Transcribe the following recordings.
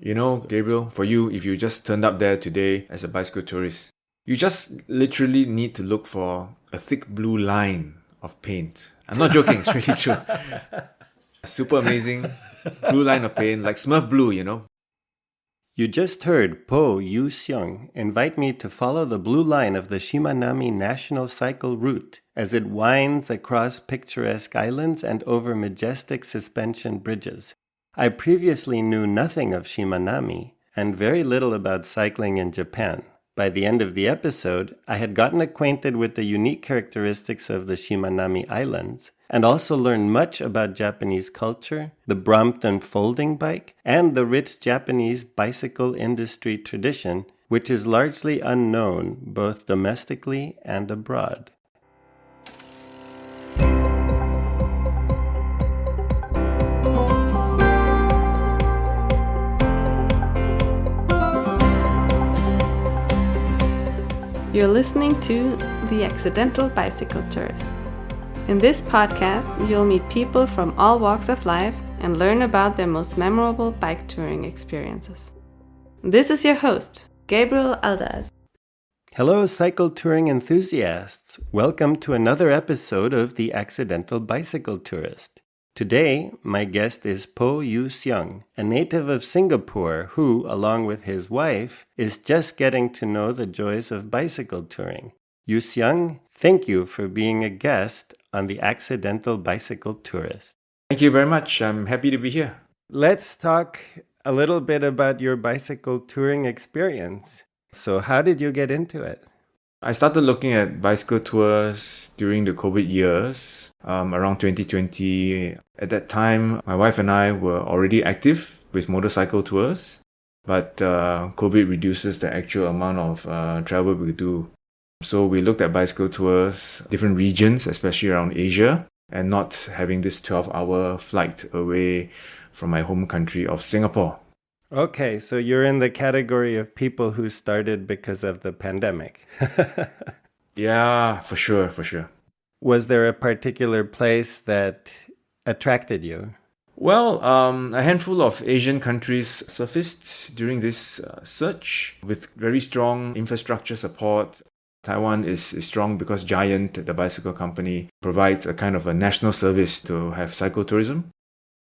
You know, Gabriel, for you, if you just turned up there today as a bicycle tourist, you just literally need to look for a thick blue line of paint. I'm not joking, it's really true. Super amazing blue line of paint, like Smurf blue, you know. You just heard Poh Yu Seung invite me to follow the blue line of the Shimanami National Cycle Route as it winds across picturesque islands and over majestic suspension bridges. I previously knew nothing of Shimanami and very little about cycling in Japan. By the end of the episode, I had gotten acquainted with the unique characteristics of the Shimanami Islands and also learned much about Japanese culture, the Brompton folding bike, and the rich Japanese bicycle industry tradition, which is largely unknown both domestically and abroad. You're listening to The Accidental Bicycle Tourist. In this podcast, you'll meet people from all walks of life and learn about their most memorable bike touring experiences. This is your host, Gabriel Aldaz. Hello, cycle touring enthusiasts. Welcome to another episode of The Accidental Bicycle Tourist. Today, my guest is Poh Yu Seung, a native of Singapore who, along with his wife, is just getting to know the joys of bicycle touring. Yu Seung, thank you for being a guest on The Accidental Bicycle Tourist. Thank you very much. I'm happy to be here. Let's talk a little bit about your bicycle touring experience. So how did you get into it? I started looking at bicycle tours during the COVID years, around 2020. At that time, my wife and I were already active with motorcycle tours, but COVID reduces the actual amount of travel we could do. So we looked at bicycle tours, different regions, especially around Asia, and not having this 12-hour flight away from my home country of Singapore. Okay, so you're in the category of people who started because of the pandemic. Yeah, for sure. Was there a particular place that attracted you? Well, a handful of Asian countries surfaced during this search with very strong infrastructure support. Taiwan is strong because Giant, the bicycle company, provides a kind of a national service to have cycle tourism.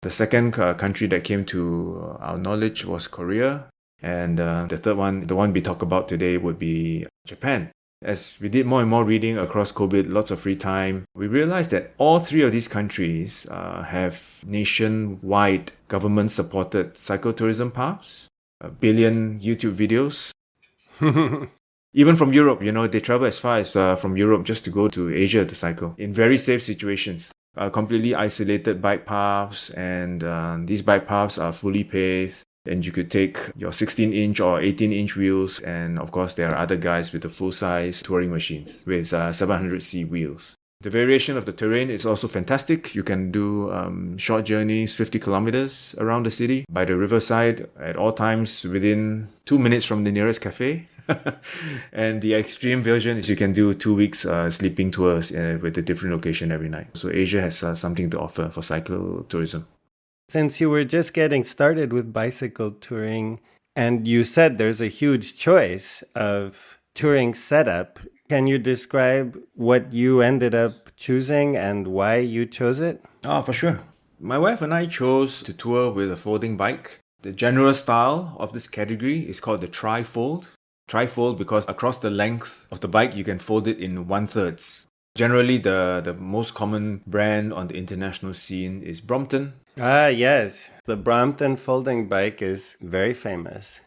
The second country that came to our knowledge was Korea. And the third one, the one we talk about today, would be Japan. As we did more and more reading across COVID, lots of free time, we realized that all three of these countries have nationwide government-supported cycle tourism paths, 1 billion YouTube videos. Even from Europe, they travel as far as from Europe just to go to Asia to cycle in very safe situations. Completely isolated bike paths, and these bike paths are fully paved, and you could take your 16-inch or 18-inch wheels, and of course there are other guys with the full-size touring machines with 700c wheels. The variation of the terrain is also fantastic. You can do short journeys, 50 kilometers around the city by the riverside at all times within 2 minutes from the nearest cafe. And the extreme version is you can do 2 weeks sleeping tours with a different location every night. So Asia has something to offer for cycle tourism. Since you were just getting started with bicycle touring, and you said there's a huge choice of touring setup, can you describe what you ended up choosing and why you chose it? Oh, for sure. My wife and I chose to tour with a folding bike. The general style of this category is called the tri-fold. Tri-fold because across the length of the bike, you can fold it in 1/3. Generally, the most common brand on the international scene is Brompton. Ah, yes. The Brompton folding bike is very famous.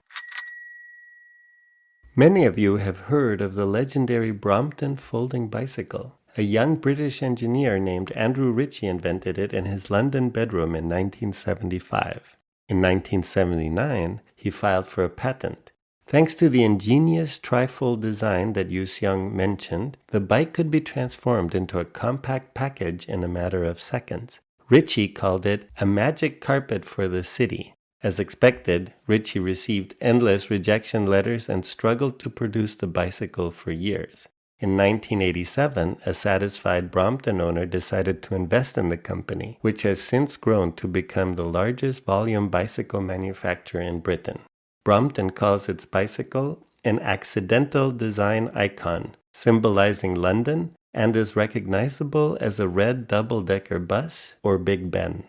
Many of you have heard of the legendary Brompton folding bicycle. A young British engineer named Andrew Ritchie invented it in his London bedroom in 1975. In 1979, he filed for a patent. Thanks to the ingenious trifold design that Yu Seung mentioned, the bike could be transformed into a compact package in a matter of seconds. Ritchie called it a magic carpet for the city. As expected, Ritchie received endless rejection letters and struggled to produce the bicycle for years. In 1987, a satisfied Brompton owner decided to invest in the company, which has since grown to become the largest volume bicycle manufacturer in Britain. Brompton calls its bicycle an accidental design icon, symbolizing London, and is recognizable as a red double-decker bus or Big Ben.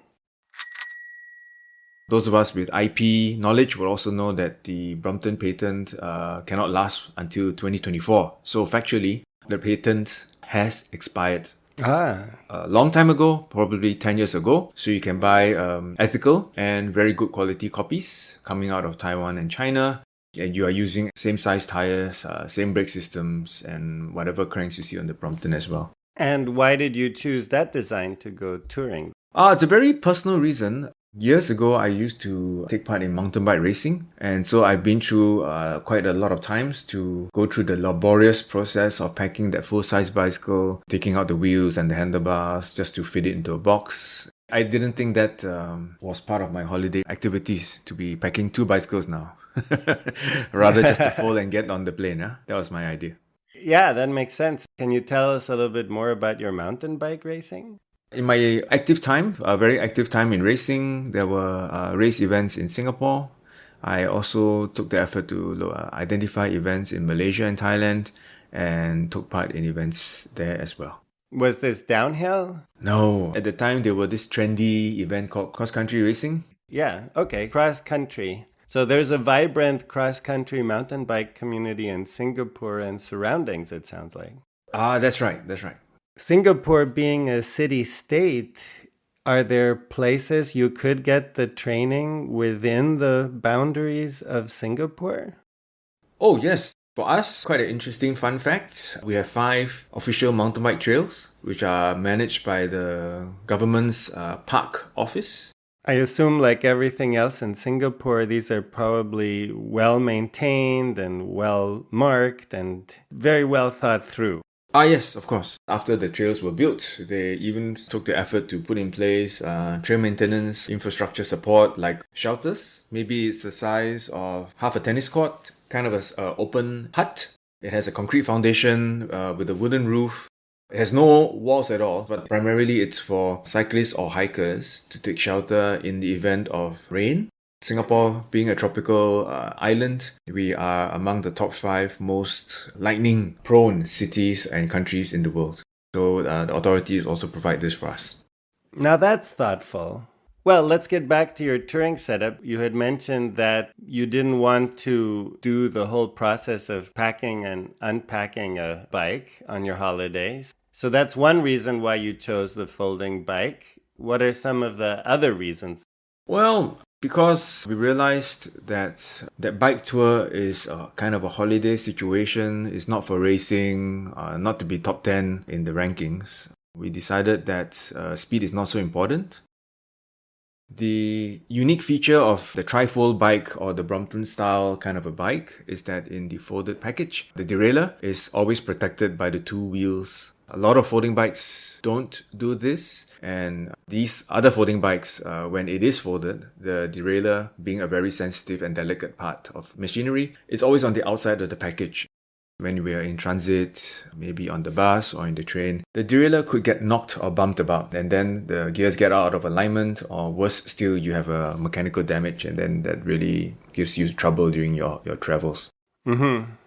Those of us with IP knowledge will also know that the Brompton patent cannot last until 2024. So factually, the patent has expired. A long time ago, probably 10 years ago. So you can buy ethical and very good quality copies coming out of Taiwan and China. And you are using same size tires, same brake systems, and whatever cranks you see on the Brompton as well. And why did you choose that design to go touring? It's a very personal reason. Years ago, I used to take part in mountain bike racing. And so I've been through quite a lot of times to go through the laborious process of packing that full-size bicycle, taking out the wheels and the handlebars just to fit it into a box. I didn't think that was part of my holiday activities, to be packing 2 bicycles now. Rather just to fold and get on the plane. Huh? That was my idea. Yeah, that makes sense. Can you tell us a little bit more about your mountain bike racing? In my active time, a very active time in racing, there were race events in Singapore. I also took the effort to identify events in Malaysia and Thailand and took part in events there as well. Was this downhill? No. At the time, there was this trendy event called cross-country racing. Yeah, okay, cross-country. So there's a vibrant cross-country mountain bike community in Singapore and surroundings, it sounds like. That's right. Singapore being a city-state, are there places you could get the training within the boundaries of Singapore? Oh, yes. For us, quite an interesting fun fact. We have 5 official mountain bike trails, which are managed by the government's park office. I assume, like everything else in Singapore, these are probably well-maintained and well-marked and very well thought through. Yes, of course. After the trails were built, they even took the effort to put in place trail maintenance, infrastructure support like shelters. Maybe it's the size of half a tennis court, kind of an open hut. It has a concrete foundation with a wooden roof. It has no walls at all, but primarily it's for cyclists or hikers to take shelter in the event of rain. Singapore being a tropical island, we are among the top 5 most lightning-prone cities and countries in the world. So the authorities also provide this for us. Now that's thoughtful. Well, let's get back to your touring setup. You had mentioned that you didn't want to do the whole process of packing and unpacking a bike on your holidays. So that's one reason why you chose the folding bike. What are some of the other reasons? Well, because we realized that bike tour is kind of a holiday situation. It's not for racing, not to be top 10 in the rankings. We decided that speed is not so important. The unique feature of the trifold bike or the Brompton-style kind of a bike is that in the folded package, the derailleur is always protected by the 2 wheels. A lot of folding bikes don't do this, and these other folding bikes, when it is folded, the derailleur, being a very sensitive and delicate part of machinery, is always on the outside of the package. When we are in transit, maybe on the bus or in the train, the derailleur could get knocked or bumped about, and then the gears get out of alignment, or worse still, you have a mechanical damage, and then that really gives you trouble during your travels.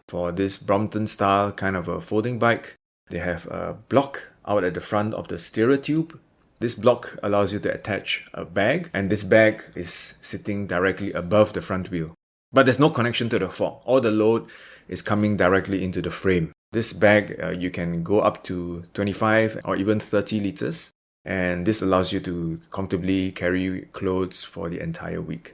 For this Brompton-style kind of a folding bike, they have a block out at the front of the steerer tube. This block allows you to attach a bag, and this bag is sitting directly above the front wheel. But there's no connection to the fork. All the load is coming directly into the frame. This bag, you can go up to 25 or even 30 liters, and this allows you to comfortably carry clothes for the entire week.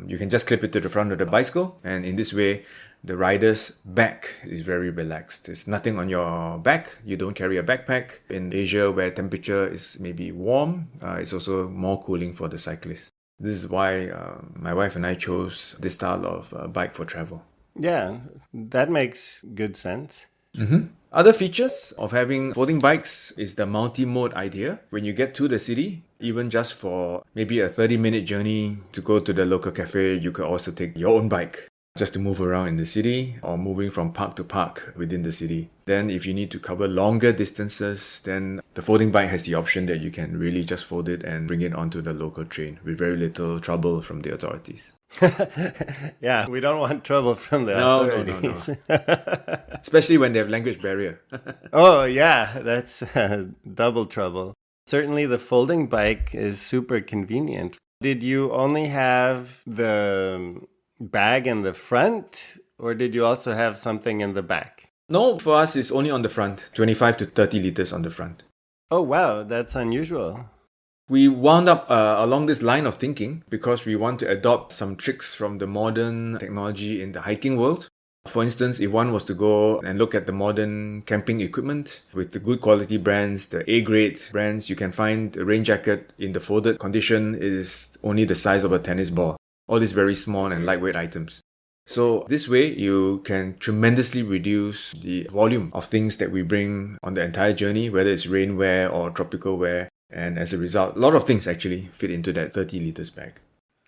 You can just clip it to the front of the bicycle, and in this way, the rider's back is very relaxed. There's nothing on your back. You don't carry a backpack. In Asia, where temperature is maybe warm, it's also more cooling for the cyclist. This is why my wife and I chose this style of bike for travel. Yeah, that makes good sense. Other features of having folding bikes is the multi-mode idea. When you get to the city, even just for maybe a 30-minute journey to go to the local cafe, you could also take your own bike. just to move around in the city or moving from park to park within the city. Then if you need to cover longer distances, then the folding bike has the option that you can really just fold it and bring it onto the local train with very little trouble from the authorities. Yeah, we don't want trouble from the No. authorities. Especially when they have language barrier. Oh, yeah, that's double trouble. Certainly the folding bike is super convenient. Did you only have the bag in the front, or did you also have something in the back? No, for us, it's only on the front, 25 to 30 liters on the front. Oh, wow, that's unusual. We wound up along this line of thinking because we want to adopt some tricks from the modern technology in the hiking world. For instance, if one was to go and look at the modern camping equipment with the good quality brands, the A-grade brands, you can find a rain jacket in the folded condition is only the size of a tennis ball. All these very small and lightweight items. So this way, you can tremendously reduce the volume of things that we bring on the entire journey, whether it's rainwear or tropical wear. And as a result, a lot of things actually fit into that 30 liters bag.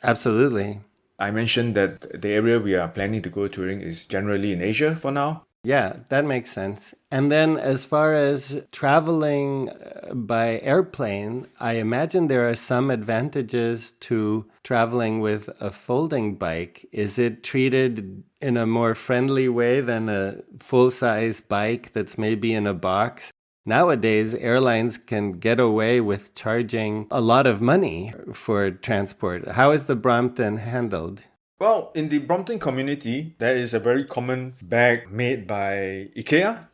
Absolutely. I mentioned that the area we are planning to go touring is generally in Asia for now. Yeah, that makes sense. And then as far as traveling by airplane, I imagine there are some advantages to traveling with a folding bike. Is it treated in a more friendly way than a full-size bike that's maybe in a box? Nowadays, airlines can get away with charging a lot of money for transport. How is the Brompton handled? Well, in the Brompton community, there is a very common bag made by IKEA.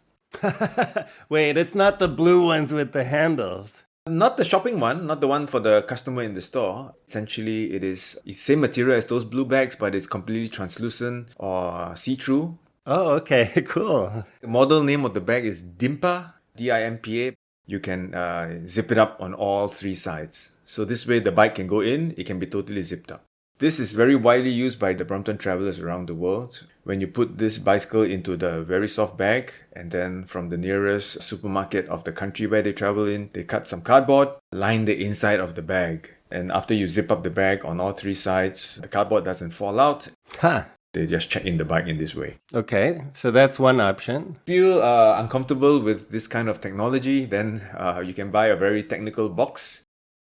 Wait, it's not the blue ones with the handles. Not the shopping one, not the one for the customer in the store. Essentially, it is the same material as those blue bags, but it's completely translucent or see-through. Oh, okay, cool. The model name of the bag is Dimpa, D-I-M-P-A. You can zip it up on all three sides. So this way the bike can go in, it can be totally zipped up. This is very widely used by the Brompton travelers around the world. When you put this bicycle into the very soft bag, and then from the nearest supermarket of the country where they travel in, they cut some cardboard, line the inside of the bag. And after you zip up the bag on all three sides, the cardboard doesn't fall out. Huh. They just check in the bike in this way. Okay, so that's one option. If you are uncomfortable with this kind of technology, then you can buy a very technical box.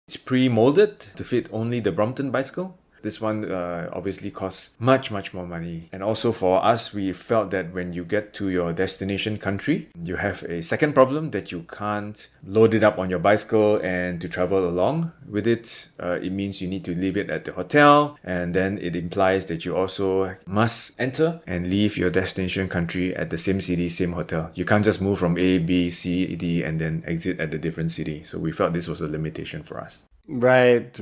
It's pre-molded to fit only the Brompton bicycle. This one obviously costs much more money. And also for us, we felt that when you get to your destination country, you have a second problem that you can't load it up on your bicycle and to travel along with it. It means you need to leave it at the hotel, and then it implies that you also must enter and leave your destination country at the same city, same hotel. You can't just move from A, B, C, D and then exit at a different city. So we felt this was a limitation for us. Right.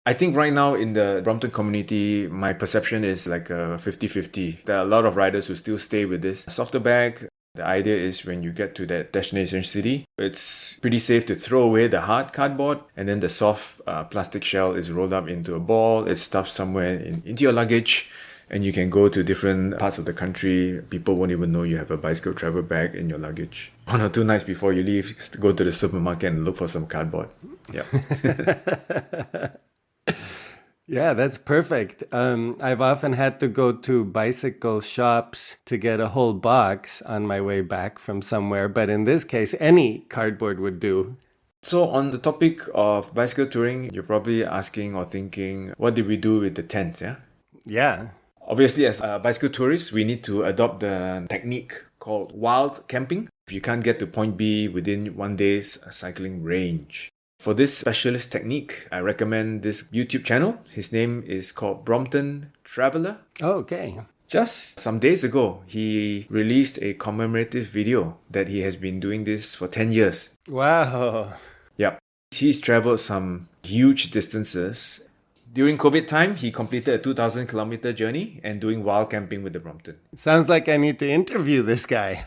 I think right now in the Brompton community, my perception is like a 50-50. There are a lot of riders who still stay with this softer bag. The idea is when you get to that destination city, it's pretty safe to throw away the hard cardboard, and then the soft plastic shell is rolled up into a ball. It's stuffed somewhere into your luggage, and you can go to different parts of the country. People won't even know you have a bicycle travel bag in your luggage. 1 or 2 nights before you leave, go to the supermarket and look for some cardboard. Yeah. Yeah, that's perfect. I've often had to go to bicycle shops to get a whole box on my way back from somewhere. But in this case, any cardboard would do. So on the topic of bicycle touring, you're probably asking or thinking, what did we do with the tent? Yeah. Yeah. Obviously, as bicycle tourists, we need to adopt the technique called wild camping. You can't get to point B within 1 day's cycling range. For this specialist technique, I recommend this YouTube channel. His name is called Brompton Traveler. Oh, okay. Just some days ago, he released a commemorative video that he has been doing this for 10 years. Wow. Yep. He's traveled some huge distances. During COVID time, he completed a 2,000-kilometer journey and doing wild camping with the Brompton. Sounds like I need to interview this guy.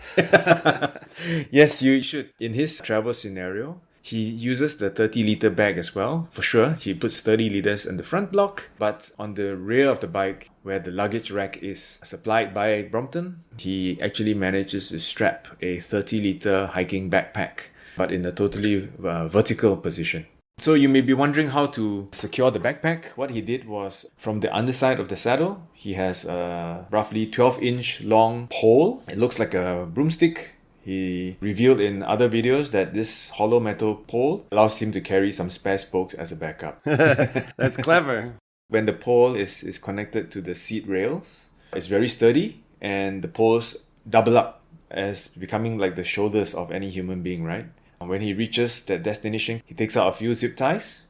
Yes, you should. In his travel scenario, he uses the 30-liter bag as well. For sure, he puts 30 liters in the front block, but on the rear of the bike, where the luggage rack is supplied by Brompton, he actually manages to strap a 30-liter hiking backpack, but in a totally vertical position. So you may be wondering how to secure the backpack. What he did was, from the underside of the saddle, he has a roughly 12-inch long pole. It looks like a broomstick. He revealed in other videos that this hollow metal pole allows him to carry some spare spokes as a backup. That's clever. When the pole is connected to the seat rails, it's very sturdy, and the poles double up as becoming like the shoulders of any human being, right? When he reaches that destination, he takes out a few zip ties.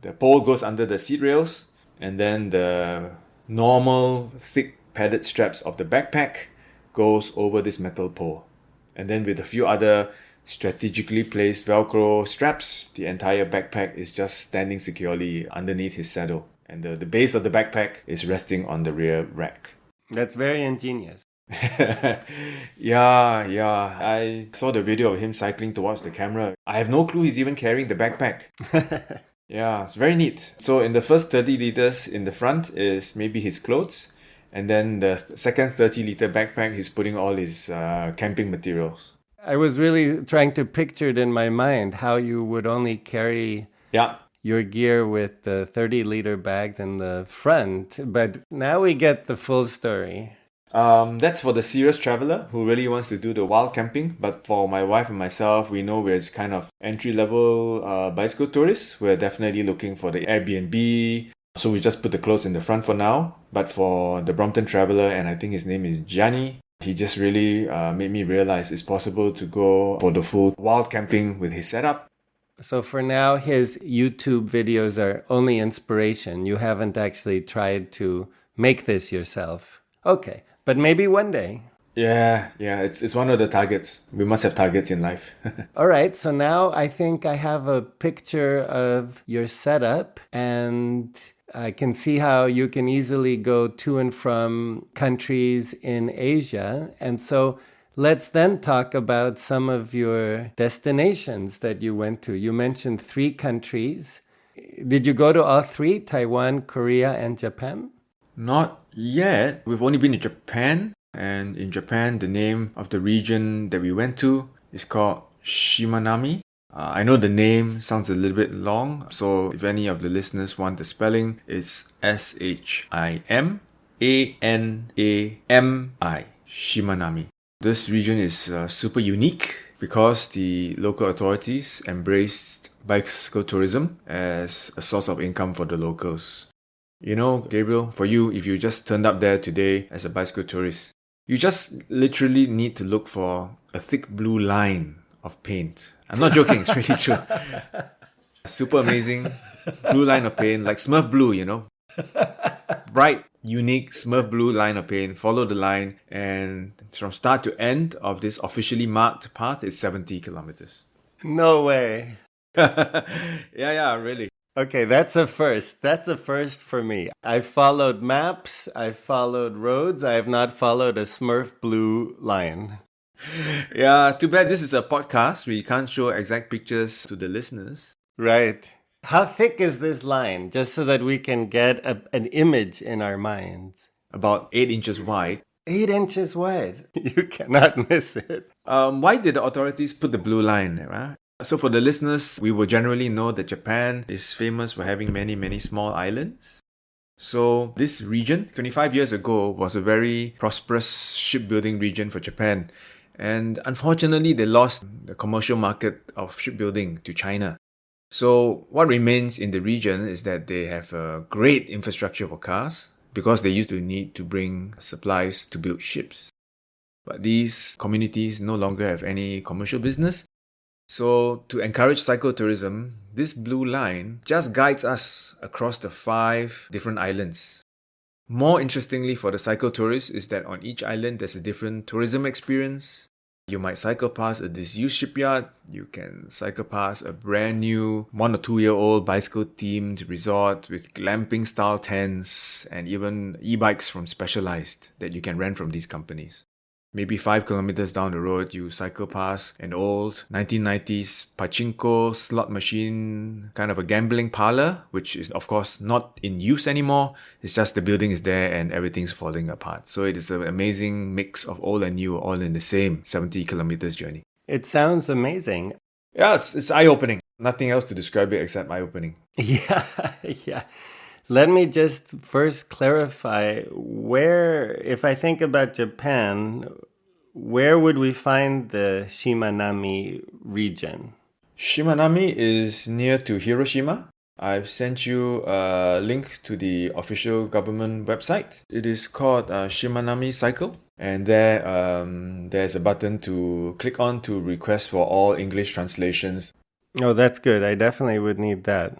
The pole goes under the seat rails, and then the normal thick padded straps of the backpack goes over this metal pole. And then with a few other strategically placed Velcro straps, the entire backpack is just standing securely underneath his saddle. And the base of the backpack is resting on the rear rack. That's very ingenious. Yeah. I saw the video of him cycling towards the camera. I have no clue he's even carrying the backpack. Yeah, it's very neat. So in the first 30 liters in the front is maybe his clothes. And then the second 30-liter backpack, he's putting all his camping materials. I was really trying to picture it in my mind how you would only carry your gear with the 30-liter bags in the front. But now we get the full story. That's for the serious traveler who really wants to do the wild camping. But for my wife and myself, we know we're kind of entry-level bicycle tourists. We're definitely looking for the Airbnb. So we just put the clothes in the front for now. But for the Brompton traveler, and I think his name is Gianni, he just really made me realize it's possible to go for the full wild camping with his setup. So for now, his YouTube videos are only inspiration. You haven't actually tried to make this yourself. Okay, but maybe one day. Yeah, it's one of the targets. We must have targets in life. All right, so now I think I have a picture of your setup, and I can see how you can easily go to and from countries in Asia. And so let's then talk about some of your destinations that you went to. You mentioned 3 countries. Did you go to all 3, Taiwan, Korea, and Japan? Not yet. We've only been to Japan. And in Japan, the name of the region that we went to is called Shimanami. I know the name sounds a little bit long, so if any of the listeners want the spelling, it's Shimanami, Shimanami. This region is super unique because the local authorities embraced bicycle tourism as a source of income for the locals. You know, Gabriel, for you, if you just turned up there today as a bicycle tourist, you just literally need to look for a thick blue line of paint. I'm not joking, it's really true. Super amazing blue line of paint, like Smurf blue, you know. Bright, unique Smurf blue line of paint. Follow the line, and from start to end of this officially marked path is 70 kilometers. No way. Yeah, really. Okay, that's a first. That's a first for me. I followed maps, I followed roads, I have not followed a Smurf blue line. Yeah, too bad this is a podcast. We can't show exact pictures to the listeners. Right. How thick is this line? Just so that we can get an image in our minds. About 8 inches wide. 8 inches wide. You cannot miss it. Why did the authorities put the blue line there? Right? So for the listeners, we will generally know that Japan is famous for having many small islands. So this region, 25 years ago, was a very prosperous shipbuilding region for Japan. And unfortunately, they lost the commercial market of shipbuilding to China. So what remains in the region is that they have a great infrastructure for cars because they used to need to bring supplies to build ships. But these communities no longer have any commercial business. So to encourage cyclotourism, this blue line just guides us across the 5 different islands. More interestingly for the cyclotourists is that on each island there's a different tourism experience. You might cycle past a disused shipyard, you can cycle past a brand new 1 or 2 year old bicycle themed resort with glamping style tents and even e-bikes from Specialized that you can rent from these companies. Maybe 5 kilometers down the road, you cycle past an old 1990s pachinko slot machine, kind of a gambling parlor, which is of course not in use anymore. It's just the building is there and everything's falling apart. So it is an amazing mix of old and new, all in the same 70 kilometers journey. It sounds amazing. Yeah, it's eye-opening. Nothing else to describe it except eye-opening. Yeah, yeah. Let me just first clarify where, if I think about Japan, where would we find the Shimanami region? Shimanami is near to Hiroshima. I've sent you a link to the official government website. It is called Shimanami Cycle. And there's a button to click on to request for all English translations. Oh, that's good. I definitely would need that.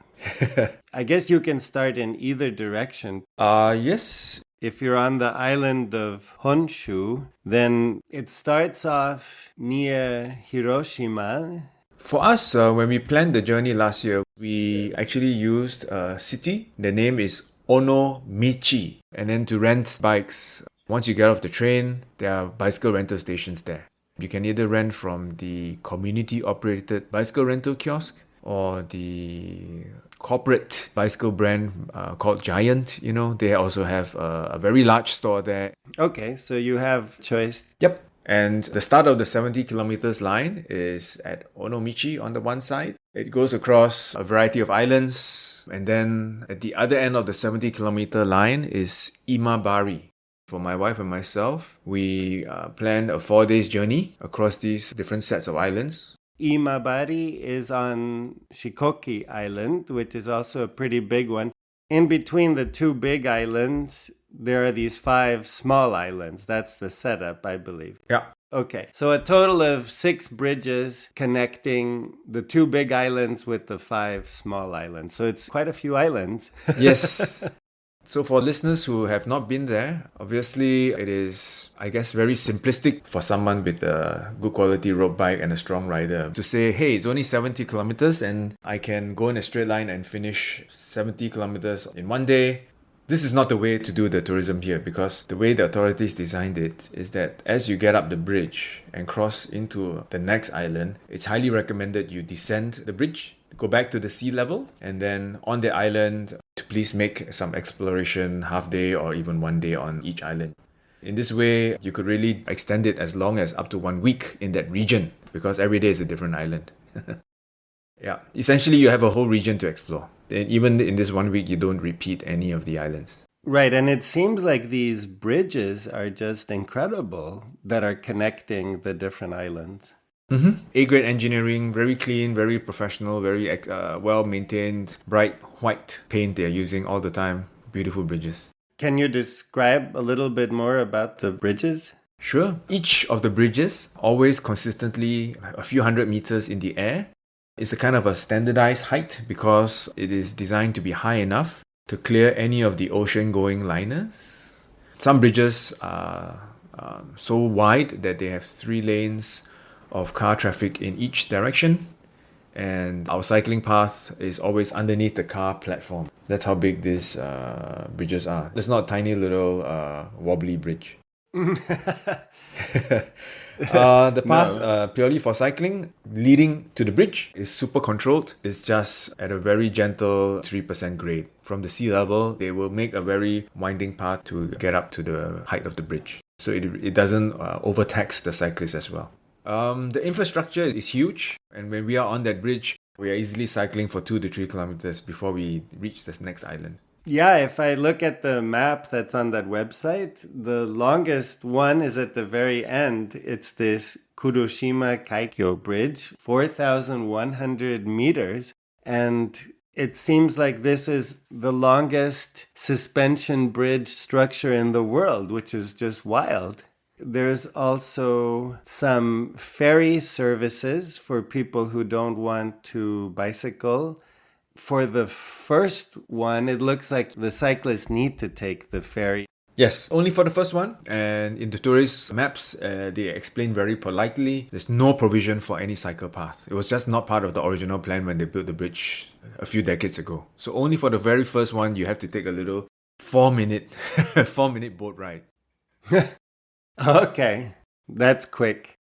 I guess you can start in either direction. Yes. If you're on the island of Honshu, then it starts off near Hiroshima. For us, when we planned the journey last year, we actually used a city. The name is Onomichi. And then to rent bikes, once you get off the train, there are bicycle rental stations there. You can either rent from the community-operated bicycle rental kiosk or the corporate bicycle brand called Giant. They also have a very large store there. Okay, so you have choice. Yep. And the start of the 70 kilometers line is at Onomichi on the one side. It goes across a variety of islands. And then at the other end of the 70 kilometer line is Imabari. For my wife and myself, we planned a 4 days journey across these different sets of islands. Imabari is on Shikoki Island, which is also a pretty big one. In between the two big islands, there are these 5 small islands. That's the setup, I believe. Yeah. Okay, so a total of 6 bridges connecting the 2 big islands with the 5 small islands. So it's quite a few islands. Yes. So for listeners who have not been there, obviously it is, I guess, very simplistic for someone with a good quality road bike and a strong rider to say, hey, it's only 70 kilometers and I can go in a straight line and finish 70 kilometers in one day. This is not the way to do the tourism here, because the way the authorities designed it is that as you get up the bridge and cross into the next island, it's highly recommended you descend the bridge, go back to the sea level, and then on the island to please make some exploration half day or even 1 day on each island. In this way, you could really extend it as long as up to 1 week in that region, because every day is a different island. Yeah, essentially you have a whole region to explore. And even in this 1 week, you don't repeat any of the islands. Right, and it seems like these bridges are just incredible that are connecting the different islands. Mm-hmm. A-grade engineering, very clean, very professional, very well-maintained, bright white paint they're using all the time. Beautiful bridges. Can you describe a little bit more about the bridges? Sure. Each of the bridges always consistently a few hundred meters in the air. It's a kind of a standardized height because it is designed to be high enough to clear any of the ocean-going liners. Some bridges are so wide that they have 3 lanes of car traffic in each direction, and our cycling path is always underneath the car platform. That's how big these bridges are. It's not a tiny little wobbly bridge. The path purely for cycling leading to the bridge is super controlled. It's just at a very gentle 3% grade. From the sea level, they will make a very winding path to get up to the height of the bridge. So it doesn't overtax the cyclist as well. The infrastructure is huge, and when we are on that bridge, we are easily cycling for 2 to 3 kilometers before we reach this next island. Yeah, if I look at the map that's on that website, the longest one is at the very end. It's this Kuroshima Kaikyo Bridge, 4,100 meters. And it seems like this is the longest suspension bridge structure in the world, which is just wild. There's also some ferry services for people who don't want to bicycle. For the first one, it looks like the cyclists need to take the ferry. Yes, only for the first one. And in the tourist maps, they explain very politely, there's no provision for any cycle path. It was just not part of the original plan when they built the bridge a few decades ago. So only for the very first one, you have to take a little 4-minute boat ride. Okay, that's quick.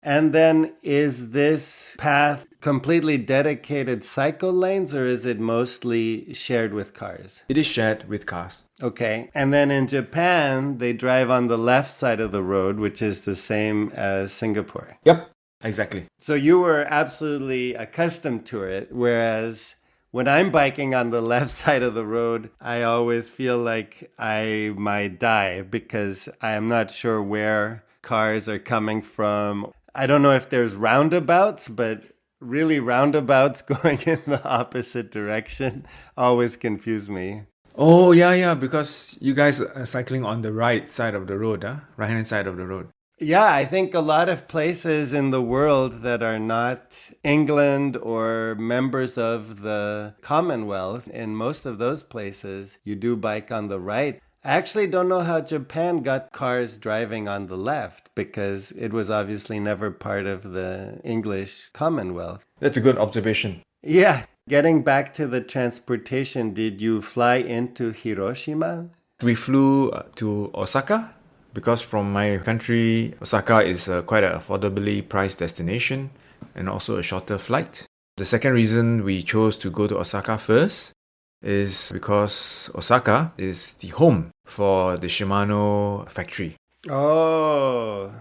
And then is this path completely dedicated cycle lanes, or is it mostly shared with cars? It is shared with cars. Okay. And then in Japan, they drive on the left side of the road, which is the same as Singapore. Yep. Exactly. So you were absolutely accustomed to it, whereas when I'm biking on the left side of the road, I always feel like I might die because I am not sure where cars are coming from. I don't know if there's roundabouts, but really roundabouts going in the opposite direction always confuse me. Oh, yeah, because you guys are cycling on the right side of the road, huh? Right-hand side of the road. Yeah, I think a lot of places in the world that are not England or members of the Commonwealth, in most of those places, you do bike on the right. I actually don't know how Japan got cars driving on the left because it was obviously never part of the English Commonwealth. That's a good observation. Yeah, getting back to the transportation, did you fly into Hiroshima? We flew to Osaka because from my country, Osaka is quite an affordably priced destination and also a shorter flight. The second reason we chose to go to Osaka first is because Osaka is the home for the Shimano factory. Oh,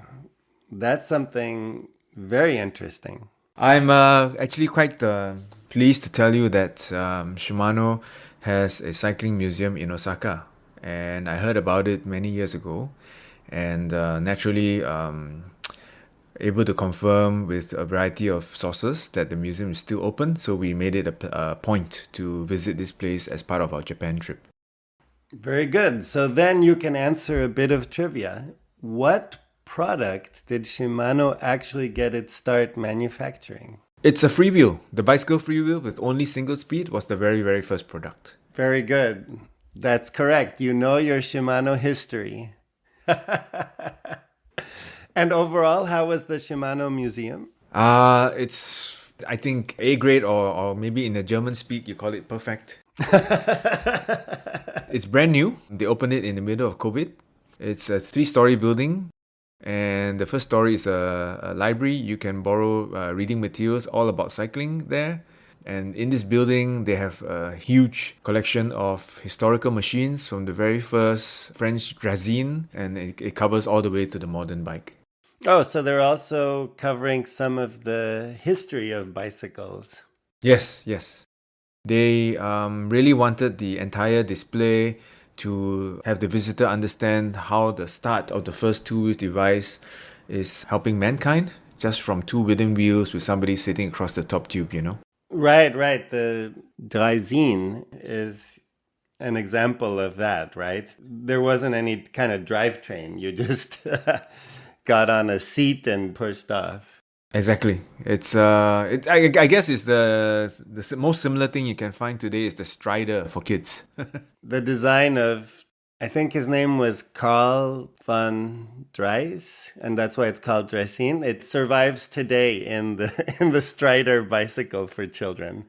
that's something very interesting. I'm actually quite pleased to tell you that Shimano has a cycling museum in Osaka, and I heard about it many years ago, and naturally able to confirm with a variety of sources that the museum is still open, so we made it a point to visit this place as part of our Japan trip. Very good. So then you can answer a bit of trivia. What product did Shimano actually get its start manufacturing? It's a freewheel. The bicycle freewheel with only single speed was the very, very first product. Very good. That's correct. You know your Shimano history. And overall, how was the Shimano Museum? It's, I think, A grade or maybe in the German speak, you call it perfect. It's brand new. They opened it in the middle of COVID. It's a 3-story building. And the first story is a library. You can borrow reading materials all about cycling there. And in this building, they have a huge collection of historical machines from the very first French Draisine, and it covers all the way to the modern bike. Oh, so they're also covering some of the history of bicycles. Yes. They really wanted the entire display to have the visitor understand how the start of the first two-wheel device is helping mankind, just from 2 wooden wheels with somebody sitting across the top tube, you know? Right. The Draisine is an example of that, right? There wasn't any kind of drivetrain. You just got on a seat and pushed off. Exactly. It's I guess it's the most similar thing you can find today is the Strider for kids. The design of, I think his name was Carl van Dries, and that's why it's called Draisine. It survives today in the Strider bicycle for children.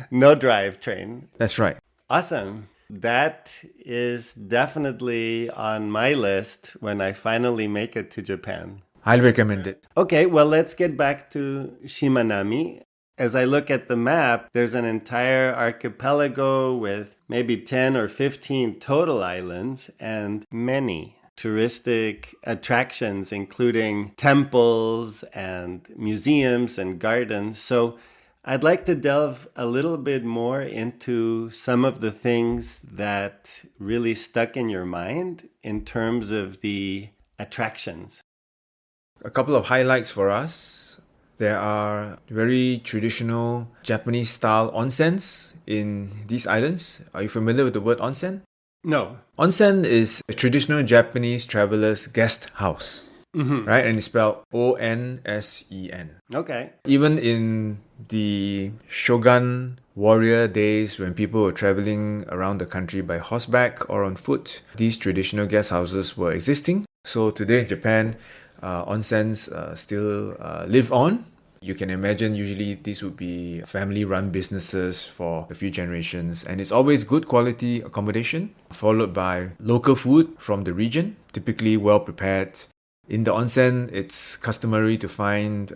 No drivetrain. That's right. Awesome. That is definitely on my list when I finally make it to Japan. Highly recommend it. Okay, well, let's get back to Shimanami. As I look at the map, there's an entire archipelago with maybe 10 or 15 total islands and many touristic attractions, including temples and museums and gardens. So I'd like to delve a little bit more into some of the things that really stuck in your mind in terms of the attractions. A couple of highlights for us. There are very traditional Japanese style onsens in these islands. Are you familiar with the word onsen? No. Onsen is a traditional Japanese traveler's guest house, right? And it's spelled Onsen. Okay. Even in the Shogun warrior days when people were traveling around the country by horseback or on foot, these traditional guest houses were existing. So today in Japan, onsens still live on. You can imagine usually these would be family-run businesses for a few generations, and it's always good quality accommodation, followed by local food from the region, typically well prepared. In the onsen, it's customary to find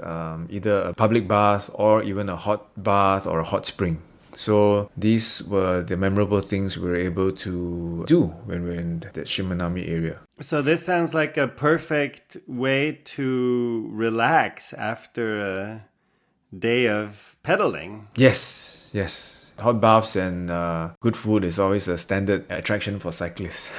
either a public bath or even a hot bath or a hot spring. So these were the memorable things we were able to do when we were in the Shimanami area. So this sounds like a perfect way to relax after a day of pedaling. Yes, yes. Hot baths and good food is always a standard attraction for cyclists.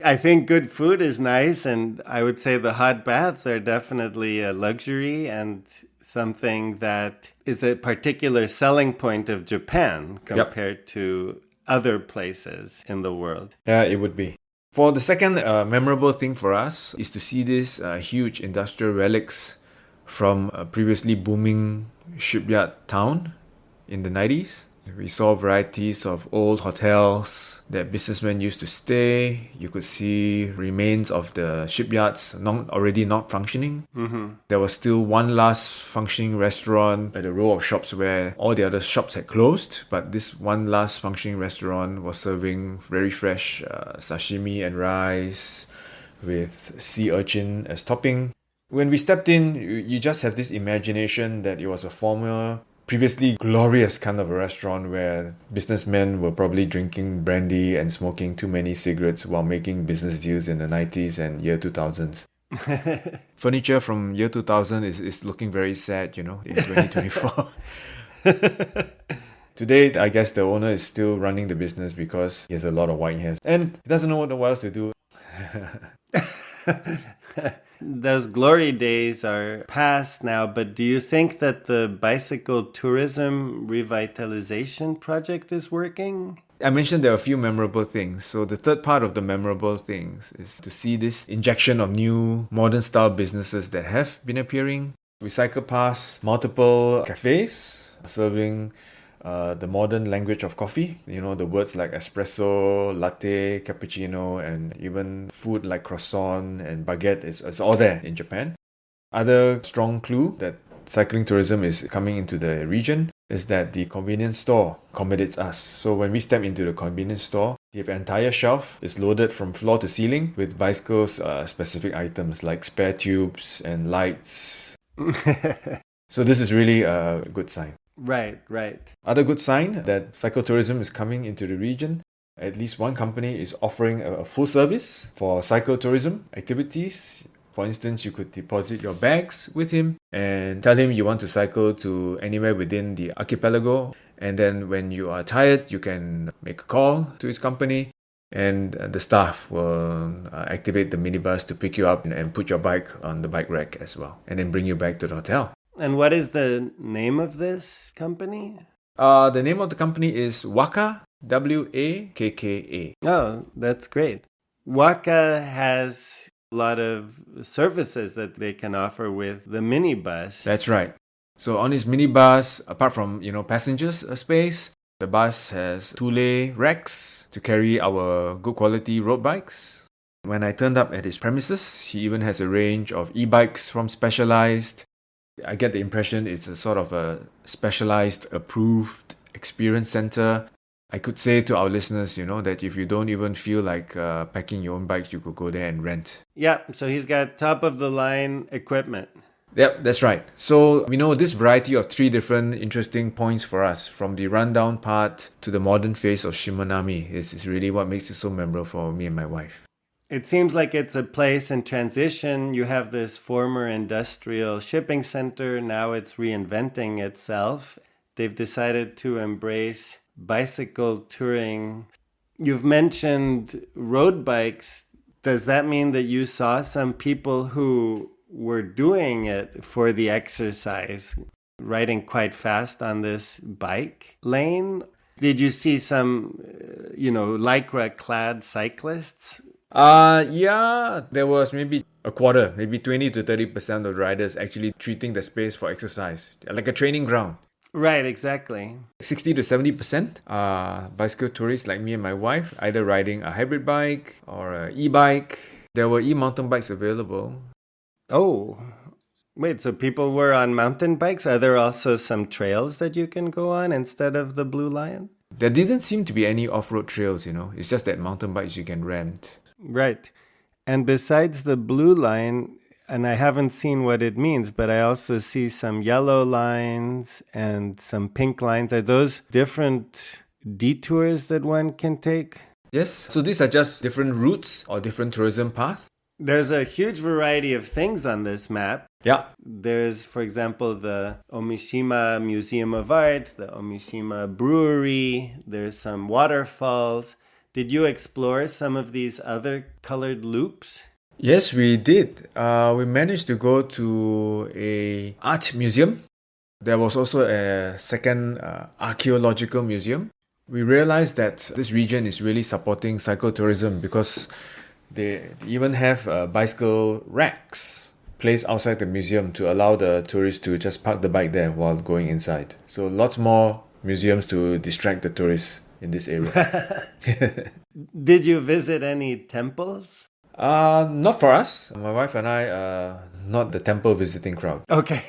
I think good food is nice, and I would say the hot baths are definitely a luxury and something that is a particular selling point of Japan compared to other places in the world. Yeah, it would be. For the second memorable thing for us is to see these huge industrial relics from a previously booming shipyard town in the 90s. We saw varieties of old hotels that businessmen used to stay. You could see remains of the shipyards already not functioning. Mm-hmm. There was still one last functioning restaurant at a row of shops where all the other shops had closed. But this one last functioning restaurant was serving very fresh sashimi and rice with sea urchin as topping. When we stepped in, you just have this imagination that it was a former previously glorious kind of a restaurant where businessmen were probably drinking brandy and smoking too many cigarettes while making business deals in the 90s and year 2000s. Furniture from year 2000 is looking very sad, in 2024. Today, I guess the owner is still running the business because he has a lot of white hairs and he doesn't know what else to do. Those glory days are past now, but do you think that the bicycle tourism revitalization project is working? I mentioned there are a few memorable things. So the third part of the memorable things is to see this injection of new modern style businesses that have been appearing. We cycle past multiple cafes serving the modern language of coffee. The words like espresso, latte, cappuccino, and even food like croissant and baguette is all there in Japan. Other strong clue that cycling tourism is coming into the region is that the convenience store accommodates us. So when we step into the convenience store, the entire shelf is loaded from floor to ceiling with bicycles specific items like spare tubes and lights. So this is really a good sign. Right. Other good sign that cycle tourism is coming into the region. At least one company is offering a full service for cycle tourism activities. For instance, you could deposit your bags with him and tell him you want to cycle to anywhere within the archipelago. And then when you are tired, you can make a call to his company and the staff will activate the minibus to pick you up and put your bike on the bike rack as well and then bring you back to the hotel. And what is the name of this company? The name of the company is Wakka, Wakka. Oh, that's great. Wakka has a lot of services that they can offer with the minibus. That's right. So on his minibus, apart from, passengers space, the bus has two-lay racks to carry our good quality road bikes. When I turned up at his premises, he even has a range of e-bikes from Specialized. I get the impression it's a sort of a specialized, approved experience center. I could say to our listeners, that if you don't even feel like packing your own bikes, you could go there and rent. Yeah, so he's got top-of-the-line equipment. Yep, that's right. So we know this variety of three different interesting points for us, from the rundown part to the modern face of Shimanami, is really what makes it so memorable for me and my wife. It seems like it's a place in transition. You have this former industrial shipping center. Now it's reinventing itself. They've decided to embrace bicycle touring. You've mentioned road bikes. Does that mean that you saw some people who were doing it for the exercise, riding quite fast on this bike lane? Did you see some, lycra-clad cyclists? Yeah, there was maybe a quarter, maybe 20 to 30% of riders actually treating the space for exercise, like a training ground. Right, exactly. 60 to 70% are bicycle tourists like me and my wife, either riding a hybrid bike or an e-bike. There were e-mountain bikes available. Oh, wait, so people were on mountain bikes? Are there also some trails that you can go on instead of the Blue Line? There didn't seem to be any off-road trails, It's just that mountain bikes you can rent. Right. And besides the Blue Line, and I haven't seen what it means, but I also see some yellow lines and some pink lines. Are those different detours that one can take? Yes, so these are just different routes or different tourism paths. There's a huge variety of things on this map. Yeah. There's, for example, the Omishima Museum of Art, the Omishima Brewery, there's some waterfalls. Did you explore some of these other colored loops? Yes, we did. We managed to go to a art museum. There was also a second archaeological museum. We realized that this region is really supporting cycle tourism because they even have bicycle racks placed outside the museum to allow the tourists to just park the bike there while going inside. So lots more museums to distract the tourists in this area. Did you visit any temples? Not for us. My wife and I are not the temple visiting crowd. Okay.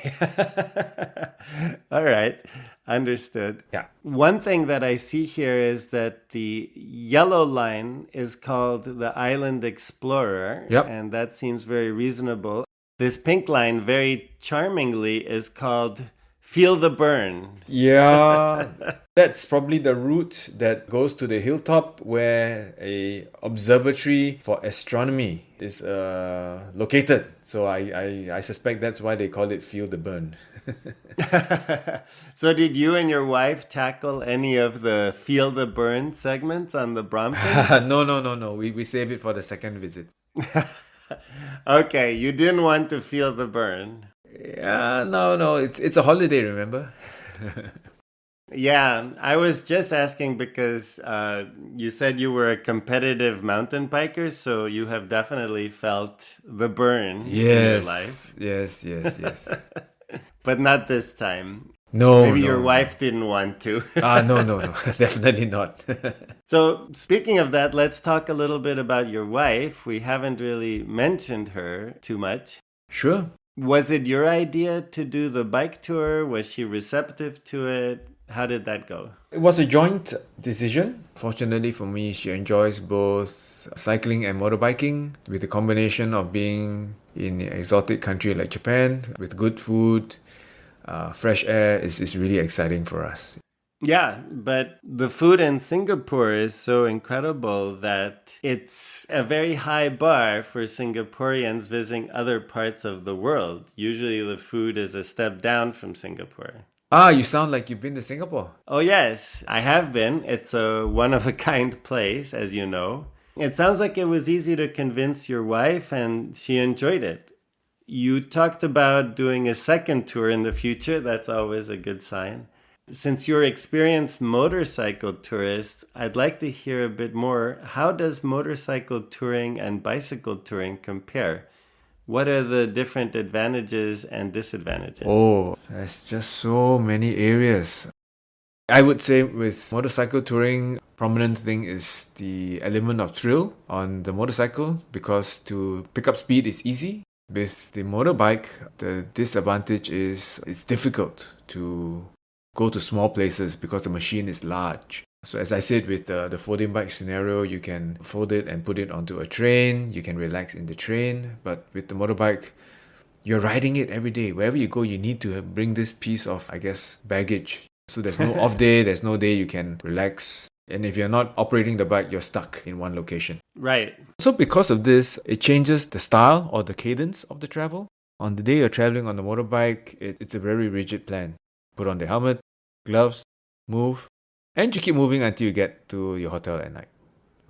All right. Understood. Yeah. One thing that I see here is that the yellow line is called the Island Explorer. Yep. And that seems very reasonable. This pink line, very charmingly, is called Feel the Burn. Yeah, that's probably the route that goes to the hilltop where a observatory for astronomy is located. So I suspect that's why they call it Feel the Burn. So did you and your wife tackle any of the Feel the Burn segments on the Brompton? No. We save it for the second visit. Okay, you didn't want to feel the burn. Yeah, no. It's a holiday, remember? Yeah, I was just asking because you said you were a competitive mountain biker, so you have definitely felt the burn in your life. Yes. But not this time. No. Maybe your wife didn't want to. No. Definitely not. So, speaking of that, let's talk a little bit about your wife. We haven't really mentioned her too much. Sure. Was it your idea to do the bike tour? Was she receptive to it? How did that go? It was a joint decision. Fortunately for me, she enjoys both cycling and motorbiking with the combination of being in an exotic country like Japan with good food. Fresh air is really exciting for us. Yeah, but the food in Singapore is so incredible that it's a very high bar for Singaporeans visiting other parts of the world. Usually the food is a step down from Singapore. You sound like you've been to Singapore. Oh yes, I have been. It's a one-of-a-kind place, as you know. It sounds like it was easy to convince your wife and she enjoyed it. You talked about doing a second tour in the future. That's always a good sign. Since you're experienced motorcycle tourist, I'd like to hear a bit more. How does motorcycle touring and bicycle touring compare? What are the different advantages and disadvantages? Oh, there's just so many areas. I would say with motorcycle touring, prominent thing is the element of thrill on the motorcycle because to pick up speed is easy. With the motorbike, the disadvantage is it's difficult to go to small places because the machine is large. So as I said, with the folding bike scenario, you can fold it and put it onto a train. You can relax in the train. But with the motorbike, you're riding it every day. Wherever you go, you need to bring this piece of, baggage. So there's no off day. There's no day you can relax. And if you're not operating the bike, you're stuck in one location. Right. So because of this, it changes the style or the cadence of the travel. On the day you're traveling on the motorbike, it's a very rigid plan. Put on the helmet, gloves, move, and you keep moving until you get to your hotel at night.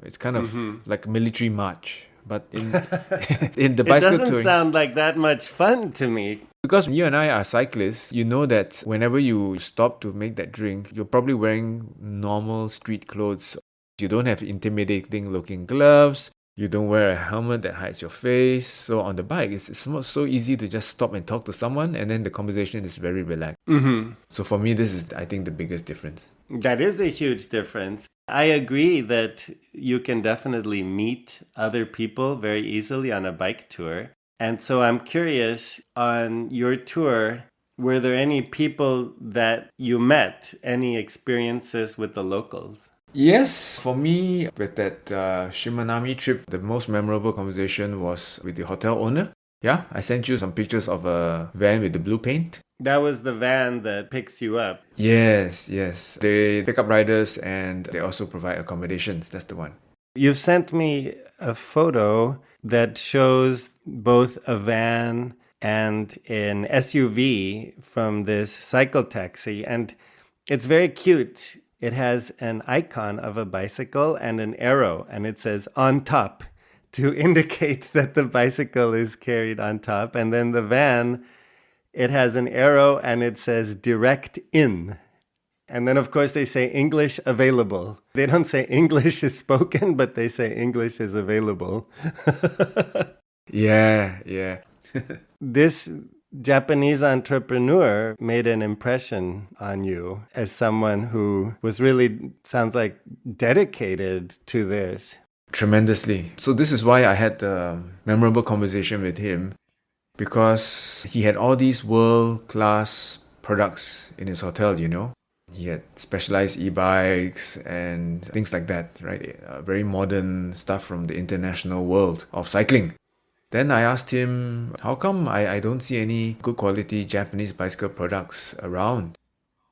It's kind of like a military march. But in the bicycle It doesn't touring, sound like that much fun to me. because you and I are cyclists, you know that whenever you stop to make that drink, you're probably wearing normal street clothes. You don't have intimidating looking gloves. You don't wear a helmet that hides your face. So on the bike, it's so easy to just stop and talk to someone, and then the conversation is very relaxed. So for me, this is, I think, the biggest difference. That is a huge difference. I agree that you can definitely meet other people very easily on a bike tour. And so I'm curious, on your tour, were there any people that you met? Any experiences with the locals? Yes, for me, with that Shimanami trip, the most memorable conversation was with the hotel owner. Yeah, I sent you some pictures of a van with the blue paint. That was the van that picks you up. Yes, yes. They pick up riders and they also provide accommodations. That's the one. You've sent me a photo that shows both a van and an SUV from this cycle taxi, and it's very cute. It has an icon of a bicycle and an arrow, and it says on top to indicate that the bicycle is carried on top. And then the van, it has an arrow and it says direct in. And then, of course, they say English available. They don't say English is spoken, but they say English is available. Yeah. This Japanese entrepreneur made an impression on you as someone who was really, sounds like, dedicated to this. Tremendously. So this is why I had the memorable conversation with him, because he had all these world-class products in his hotel, you know. He had specialized e-bikes and things like that, right? Very modern stuff from the international world of cycling. Then I asked him, how come I don't see any good quality Japanese bicycle products around?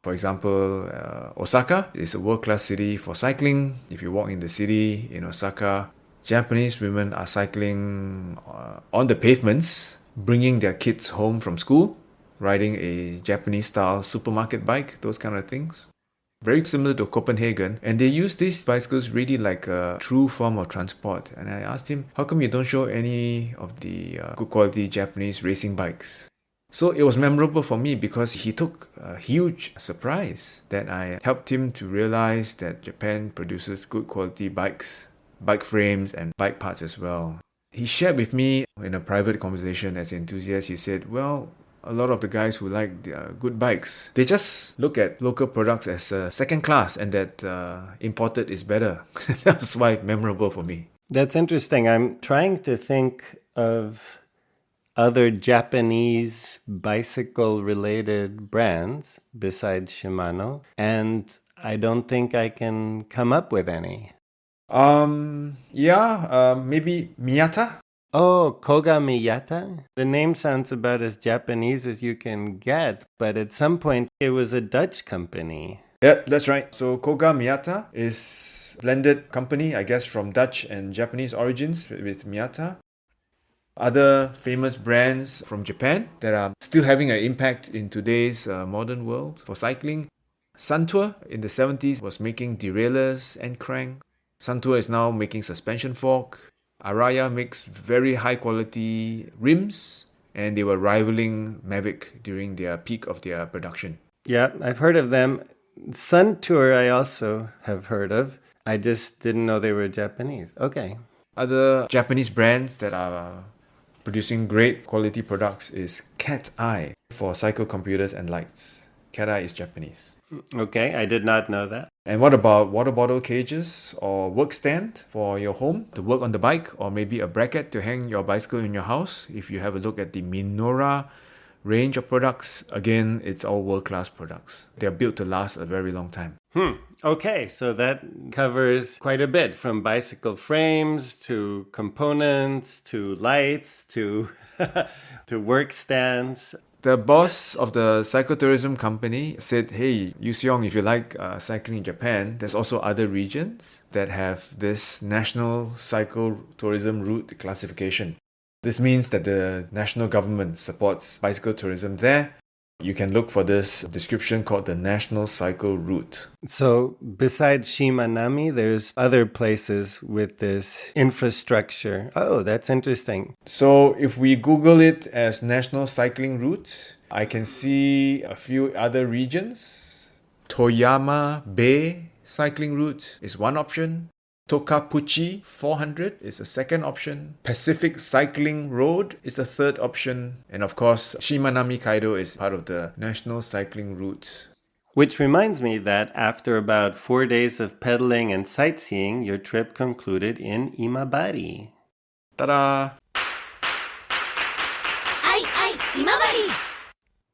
For example, Osaka is a world-class city for cycling. If you walk in the city in Osaka, Japanese women are cycling on the pavements, bringing their kids home from school, riding a Japanese-style supermarket bike, those kind of things. Very similar to Copenhagen. And they use these bicycles really like a true form of transport. And I asked him, how come you don't show any of the good quality Japanese racing bikes? So it was memorable for me because he took a huge surprise that I helped him to realize that Japan produces good quality bikes, bike frames and bike parts as well. He shared with me in a private conversation as an enthusiast, he said, well, a lot of the guys who like good bikes, they just look at local products as second class and that imported is better. That's why memorable for me. That's interesting. I'm trying to think of other Japanese bicycle-related brands besides Shimano, and I don't think I can come up with any. Maybe Miyata. Oh, Koga Miyata? The name sounds about as Japanese as you can get, but at some point it was a Dutch company. Yep, that's right. So Koga Miyata is blended company, I guess, from Dutch and Japanese origins with Miyata. Other famous brands from Japan that are still having an impact in today's modern world for cycling. Suntour in the 70s was making derailleurs and crank. Suntour is now making suspension fork. Araya makes very high quality rims, and they were rivaling Mavic during their peak of their production. Yeah, I've heard of them. Suntour I also have heard of. I just didn't know they were Japanese. Okay. Other Japanese brands that are producing great quality products is Cat Eye for cycle computers and lights. Cat Eye is Japanese. Okay, I did not know that. And what about water bottle cages or work stand for your home to work on the bike, or maybe a bracket to hang your bicycle in your house? If you have a look at the Minora range of products, again, it's all world-class products. They're built to last a very long time. Okay, so that covers quite a bit, from bicycle frames to components to lights to to work stands. The boss of the cyclotourism company said, hey, Yu Seung, if you like cycling in Japan, there's also other regions that have this National Cycle Tourism Route classification. This means that the national government supports bicycle tourism there. You can look for this description called the National Cycle Route. So besides Shimanami, there's other places with this infrastructure. Oh, that's interesting. So if we Google it as National Cycling Route, I can see a few other regions. Toyama Bay Cycling Route is one option. Tokapuchi 400 is a second option. Pacific Cycling Road is a third option. And of course, Shimanami Kaido is part of the National Cycling Route. Which reminds me that after about 4 days of pedaling and sightseeing, your trip concluded in Imabari. Ta-da! Imabari!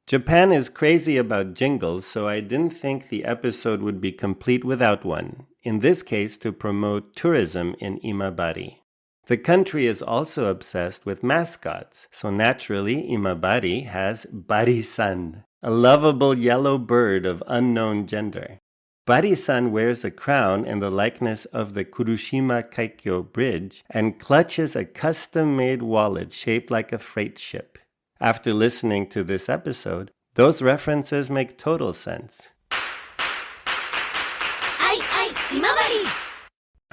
Japan is crazy about jingles, so I didn't think the episode would be complete without one. In this case, to promote tourism in Imabari. The country is also obsessed with mascots, so naturally Imabari has Bari-san, a lovable yellow bird of unknown gender. Bari-san wears a crown in the likeness of the Kurushima Kaikyo Bridge and clutches a custom-made wallet shaped like a freight ship. After listening to this episode, those references make total sense. Imabari!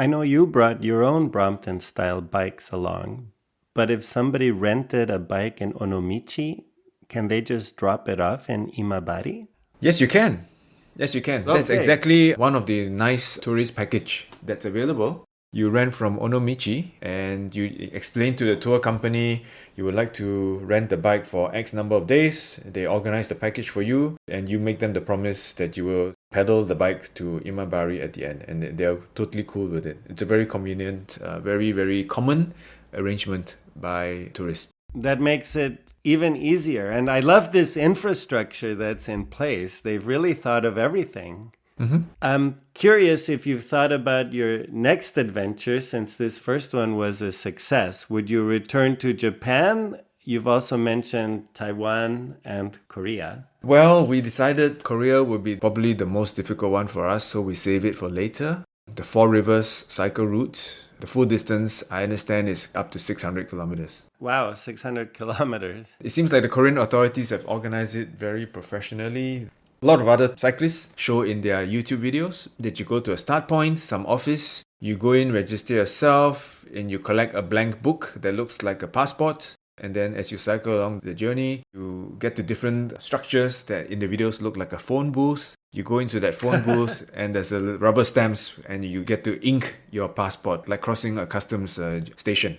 I know you brought your own Brompton-style bikes along, but if somebody rented a bike in Onomichi, can they just drop it off in Imabari? Yes, you can. Yes, you can. That's Okay. exactly one of the nice tourist package that's available. You rent from Onomichi and you explain to the tour company you would like to rent the bike for X number of days. They organize the package for you and you make them the promise that you will pedal the bike to Imabari at the end, and they're totally cool with it. It's a very convenient, very, very common arrangement by tourists. That makes it even easier. And I love this infrastructure that's in place. They've really thought of everything. Mm-hmm. I'm curious if you've thought about your next adventure since this first one was a success. Would you return to Japan? You've also mentioned Taiwan and Korea. Well, we decided Korea would be probably the most difficult one for us, so we save it for later. The Four Rivers Cycle Route, the full distance, I understand, is up to 600 kilometers. Wow, 600 kilometers. It seems like the Korean authorities have organized it very professionally. A lot of other cyclists show in their YouTube videos that you go to a start point, some office, you go in, register yourself, and you collect a blank book that looks like a passport. And then as you cycle along the journey, you get to different structures that in the videos look like a phone booth. You go into that phone booth and there's a rubber stamps and you get to ink your passport, like crossing a customs station.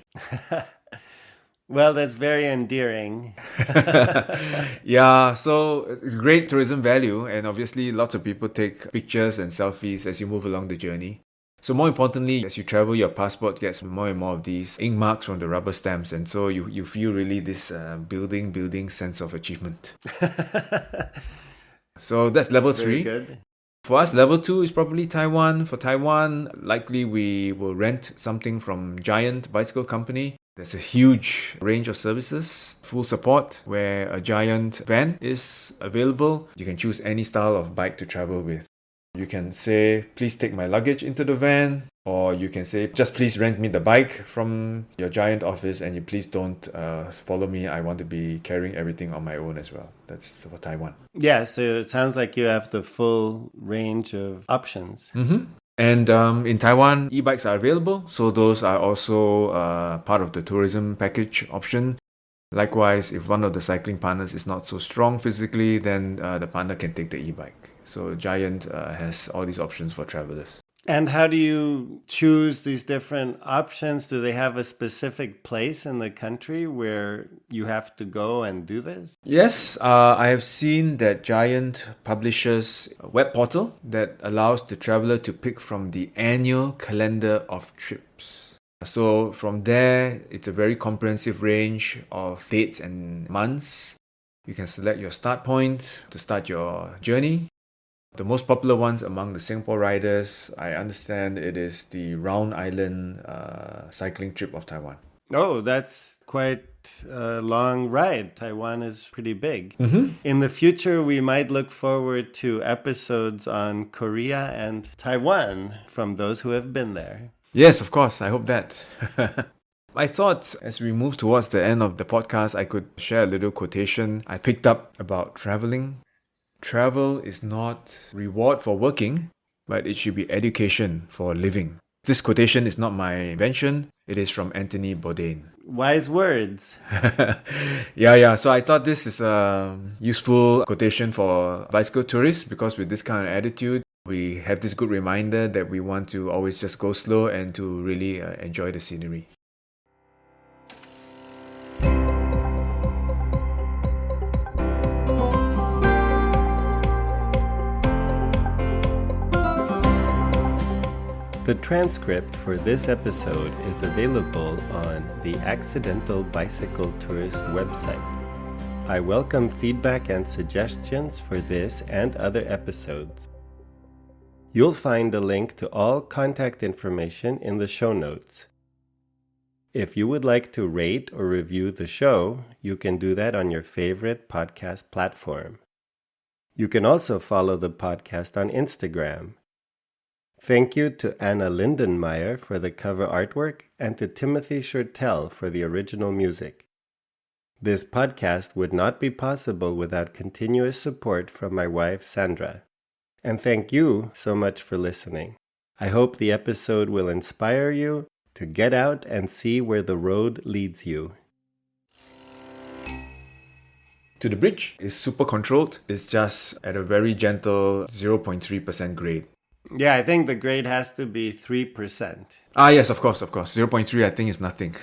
Well, that's very endearing. Yeah, so it's great tourism value, and obviously lots of people take pictures and selfies as you move along the journey. So more importantly, as you travel, your passport gets more and more of these ink marks from the rubber stamps, and so you feel really this building sense of achievement. So that's level 3. Very good. For us, level 2 is probably Taiwan. For Taiwan, likely we will rent something from Giant Bicycle Company. There's a huge range of services, full support, where a Giant van is available. You can choose any style of bike to travel with. You can say, please take my luggage into the van, or you can say, just please rent me the bike from your Giant office and you please don't follow me. I want to be carrying everything on my own as well. That's for Taiwan. Yeah, so it sounds like you have the full range of options. Mm-hmm. And in Taiwan, e-bikes are available, so those are also part of the tourism package option. Likewise, if one of the cycling partners is not so strong physically, then the partner can take the e-bike. So Giant has all these options for travelers. And how do you choose these different options? Do they have a specific place in the country where you have to go and do this? Yes, I have seen that Giant publishes a web portal that allows the traveler to pick from the annual calendar of trips. So from there, it's a very comprehensive range of dates and months. You can select your start point to start your journey. The most popular ones among the Singapore riders, I understand it is the Round Island cycling trip of Taiwan. Oh, that's quite a long ride. Taiwan is pretty big. Mm-hmm. In the future, we might look forward to episodes on Korea and Taiwan from those who have been there. Yes, of course. I hope that. I thought as we move towards the end of the podcast, I could share a little quotation I picked up about traveling. Travel is not reward for working, but it should be education for living. This quotation is not my invention. It is from Anthony Bourdain. Wise words. Yeah. So I thought this is a useful quotation for bicycle tourists, because with this kind of attitude, we have this good reminder that we want to always just go slow and to really enjoy the scenery. The transcript for this episode is available on the Accidental Bicycle Tourist website. I welcome feedback and suggestions for this and other episodes. You'll find a link to all contact information in the show notes. If you would like to rate or review the show, you can do that on your favorite podcast platform. You can also follow the podcast on Instagram. Thank you to Anna Lindenmeyer for the cover artwork and to Timothy Shurtell for the original music. This podcast would not be possible without continuous support from my wife, Sandra. And thank you so much for listening. I hope the episode will inspire you to get out and see where the road leads you. To the bridge is super controlled. It's just at a very gentle 0.3% grade. Yeah, I think the grade has to be 3%. Yes, of course. 0.3 I think is nothing.